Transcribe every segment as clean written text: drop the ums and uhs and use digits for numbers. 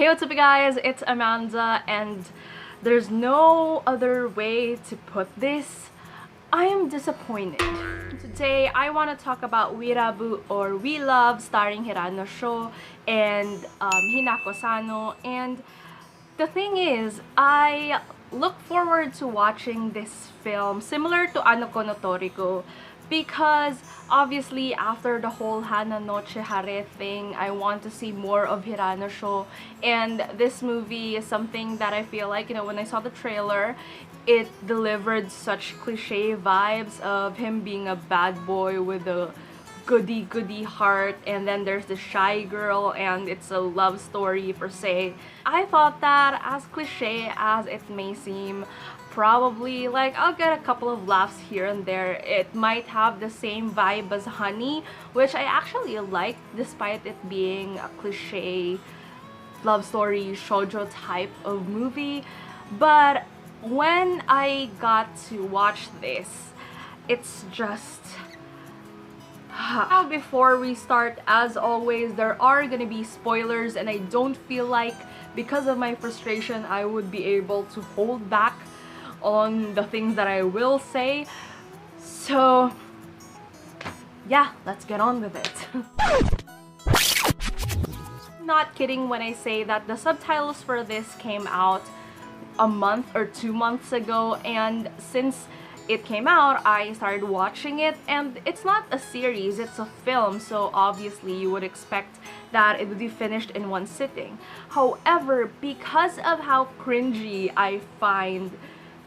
Hey, what's up guys, it's Amanda and there's no other way to put this. I am disappointed. Today I want to talk about Uirabu or We Love starring Hirano Sho and Hinako Sano. And the thing is, I look forward to watching this film similar to Ano Ko no Toriko because obviously after the whole Hana Nochi Hare thing, I want to see more of Hirano Sho, and this movie is something that I feel like, when I saw the trailer, it delivered such cliche vibes of him being a bad boy with a goody heart, and then there's the shy girl and it's a love story per se. I thought that, as cliche as it may seem, probably I'll get a couple of laughs here and there. It might have the same vibe as Honey, which I actually like despite it being a cliche love story shoujo type of movie. But when I got to watch this, it's just now, before we start, as always, there are gonna be spoilers, and I don't feel like, because of my frustration, I would be able to hold back on the things that I will say. So yeah, let's get on with it. Not kidding when I say that the subtitles for this came out a month or 2 months ago, and since it came out, I started watching it, and it's not a series, it's a film, so obviously you would expect that it would be finished in one sitting. However, because of how cringy I find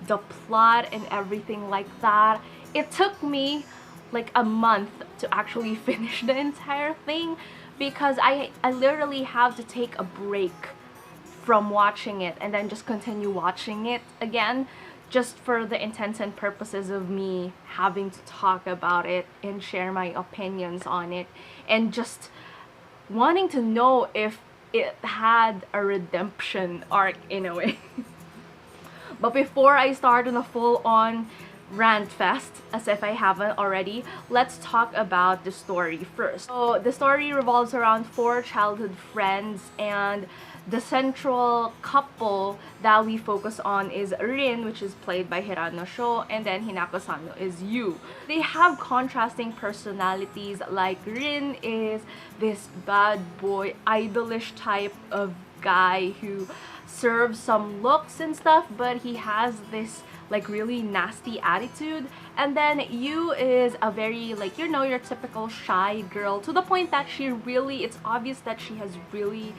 the plot and everything like that, it took me like a month to actually finish the entire thing, because I literally have to take a break from watching it and then just continue watching it again, just for the intents and purposes of me having to talk about it and share my opinions on it, and just wanting to know if it had a redemption arc in a way. But before I start on a full-on rant fest, as if I haven't already, let's talk about the story first. So the story revolves around 4 childhood friends, and the central couple that we focus on is Rin, which is played by Hirano Sho, and then Hinako Sano is Yu. They have contrasting personalities. Like, Rin is this bad boy, idolish type of guy who serves some looks and stuff, but he has this really nasty attitude. And then Yu is a very your typical shy girl, to the point that it's obvious that she has really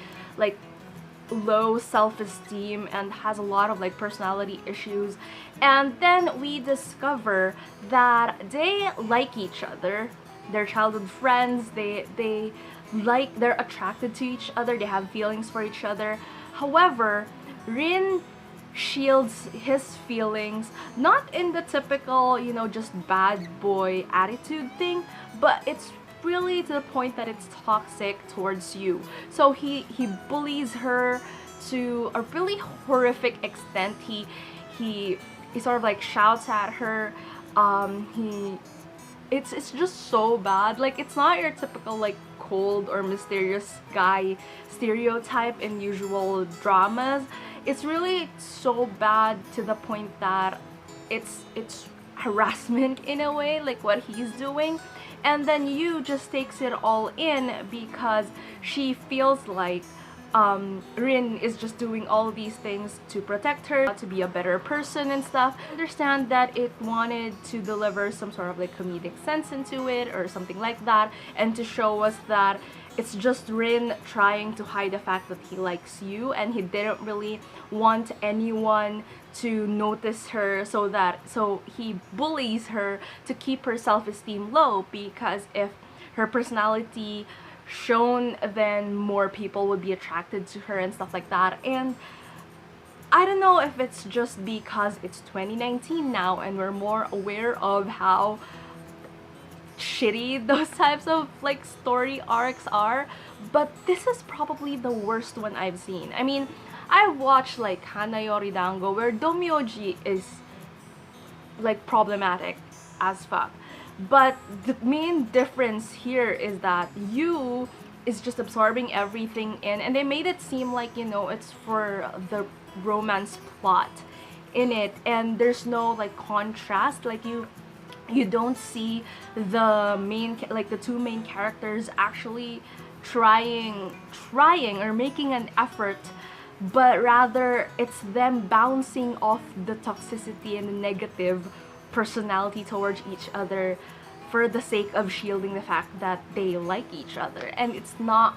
low self-esteem and has a lot of personality issues. And then we discover that they like each other. They're childhood friends. They're attracted to each other. They have feelings for each other. However, Rin shields his feelings, not in the typical, just bad boy attitude thing, but it's really to the point that it's toxic towards you. So he bullies her to a really horrific extent. He sort of shouts at her. It's just so bad. It's not your typical cold or mysterious guy stereotype in usual dramas. It's really so bad to the point that it's harassment in a way, what he's doing. And then Yu just takes it all in because she feels like Rin is just doing all these things to protect her, to be a better person and stuff. I understand that it wanted to deliver some sort of comedic sense into it or something like that, and to show us that it's just Rin trying to hide the fact that he likes Yu, and he didn't really want anyone to notice her, so he bullies her to keep her self-esteem low, because if her personality shown, then more people would be attracted to her and stuff like that. And I don't know if it's just because it's 2019 now and we're more aware of how shitty those types of story arcs are, but this is probably the worst one I've seen. I mean, I've watched Hana Yoridango, where Domyoji is problematic as fuck, but the main difference here is that Yu is just absorbing everything in, and they made it seem like, you know, it's for the romance plot in it, and there's no like contrast. Like you don't see the like the two main characters actually trying or making an effort, but rather it's them bouncing off the toxicity and the negative personality towards each other for the sake of shielding the fact that they like each other, and it's not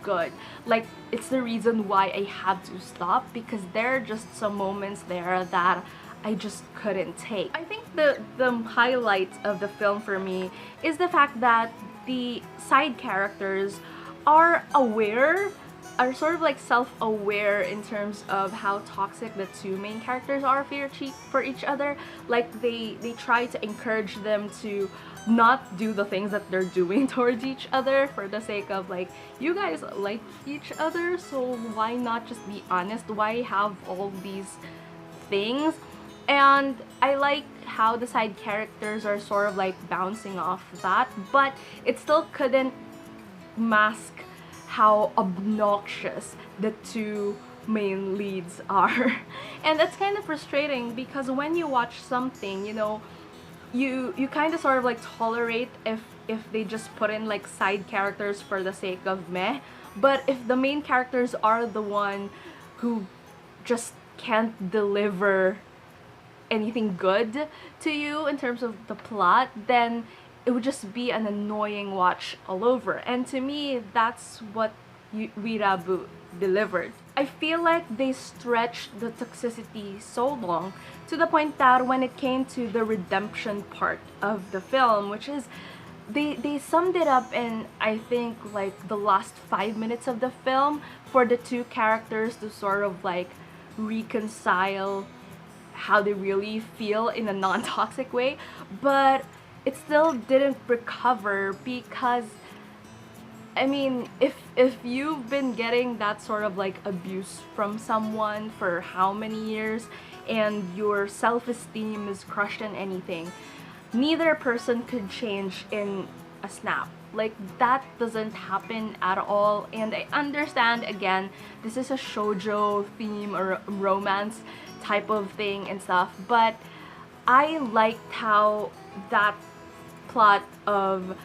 good. Like, it's the reason why I had to stop, because there are just some moments there that I just couldn't take. I think the highlight of the film for me is the fact that the side characters are aware, are sort of like self-aware in terms of how toxic the two main characters are for each other. Like, they try to encourage them to not do the things that they're doing towards each other for the sake of, like, you guys like each other, so why not just be honest? Why have all these things? And I like how the side characters are sort of like bouncing off that, but it still couldn't mask how obnoxious the two main leads are. And that's kind of frustrating, because when you watch something, you know, you kind of sort of like tolerate if they just put in like side characters for the sake of meh, but if the main characters are the one who just can't deliver anything good to you in terms of the plot, then it would just be an annoying watch all over. And to me, that's what Uirabu delivered. I feel like they stretched the toxicity so long to the point that when it came to the redemption part of the film, which is they summed it up in, I think, like the last 5 minutes of the film, for the two characters to sort of like reconcile how they really feel in a non-toxic way, but it still didn't recover, because I mean, if you've been getting that sort of like abuse from someone for how many years and your self-esteem is crushed in anything, neither person could change in a snap. Like, that doesn't happen at all. And I understand, again, this is a shoujo theme or romance type of thing and stuff, but I liked how that plot of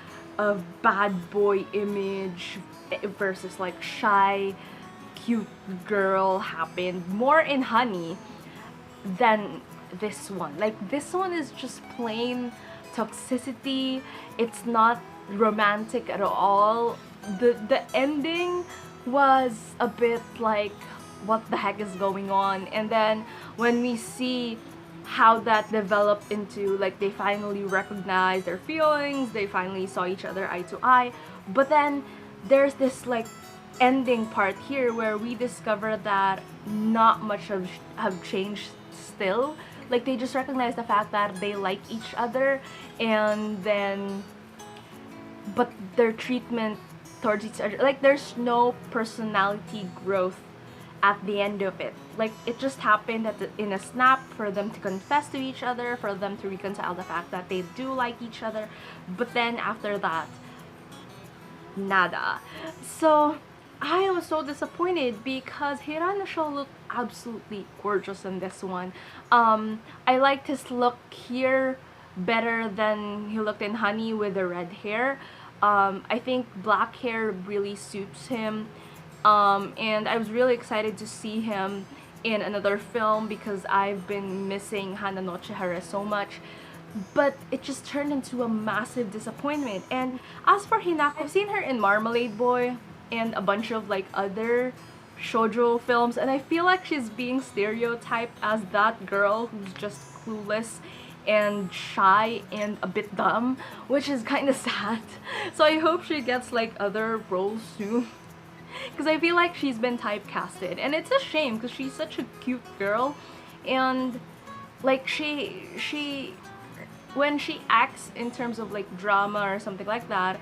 bad boy image versus like shy cute girl happened more in Honey than this one. Like, this one is just plain toxicity. It's not romantic at all. The ending was a bit like, what the heck is going on? And then when we see how that developed into, like, they finally recognized their feelings, they finally saw each other eye to eye, but then there's this like ending part here where we discover that not much have changed still. Like, they just recognize the fact that they like each other, and then but their treatment towards each other, like, there's no personality growth at the end of it. Like, it just happened in a snap for them to confess to each other, for them to reconcile the fact that they do like each other, but then after that, nada. So I was so disappointed, because Hirano Sho looked absolutely gorgeous in this one. I liked his look here better than he looked in Honey with the red hair. I think black hair really suits him. And I was really excited to see him in another film, because I've been missing Hana Nochi Hare so much. But it just turned into a massive disappointment. And as for Hinako, I've seen her in Marmalade Boy and a bunch of like other shoujo films, and I feel like she's being stereotyped as that girl who's just clueless and shy and a bit dumb, which is kind of sad. So I hope she gets like other roles soon, because I feel like she's been typecasted, and it's a shame, because she's such a cute girl, and like she when she acts in terms of like drama or something like that,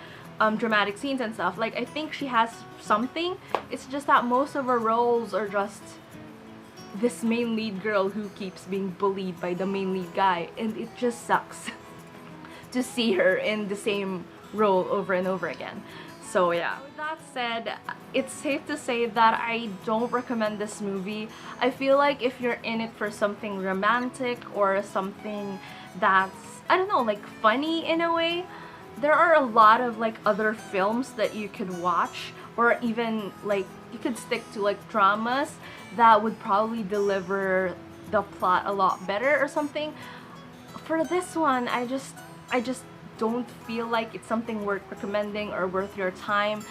dramatic scenes and stuff, like, I think she has something. It's just that most of her roles are just this main lead girl who keeps being bullied by the main lead guy, and it just sucks to see her in the same role over and over again. So yeah. With that said, it's safe to say that I don't recommend this movie. I feel like if you're in it for something romantic or something that's, I don't know, like funny in a way, there are a lot of like other films that you could watch, or even like you could stick to like dramas that would probably deliver the plot a lot better or something. For this one, I just don't feel like it's something worth recommending or worth your time.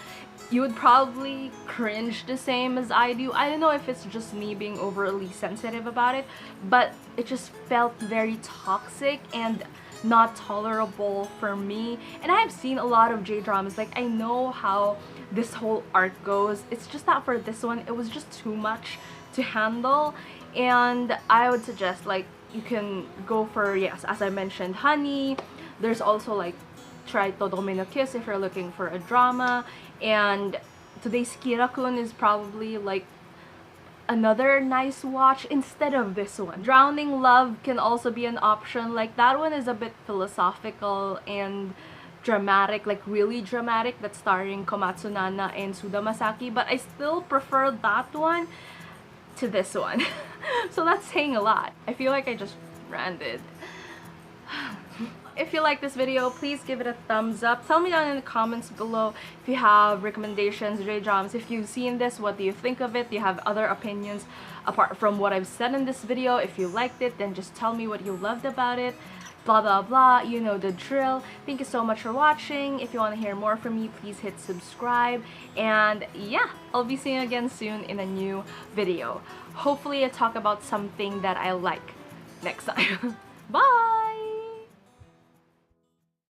You would probably cringe the same as I do. I don't know if it's just me being overly sensitive about it, but it just felt very toxic and not tolerable for me. And I have seen a lot of J-dramas, like I know how this whole arc goes. It's just that for this one, it was just too much to handle, and I would suggest like you can go for, yes, as I mentioned, Honey. There's also like try Todome no Kiss if you're looking for a drama, and today's Kira-kun is probably like another nice watch instead of this one. Drowning Love can also be an option. Like that one is a bit philosophical and dramatic, like really dramatic, that's starring Komatsu Nana and Suda Masaki, but I still prefer that one to this one. So that's saying a lot. I feel like I just ranted. If you like this video, please give it a thumbs up. Tell me down in the comments below if you have recommendations, J-dramas. If you've seen this, what do you think of it? Do you have other opinions apart from what I've said in this video? If you liked it, then just tell me what you loved about it. Blah blah blah, you know the drill. Thank you so much for watching. If you want to hear more from me, please hit subscribe. And yeah, I'll be seeing you again soon in a new video. Hopefully I talk about something that I like next time. Bye!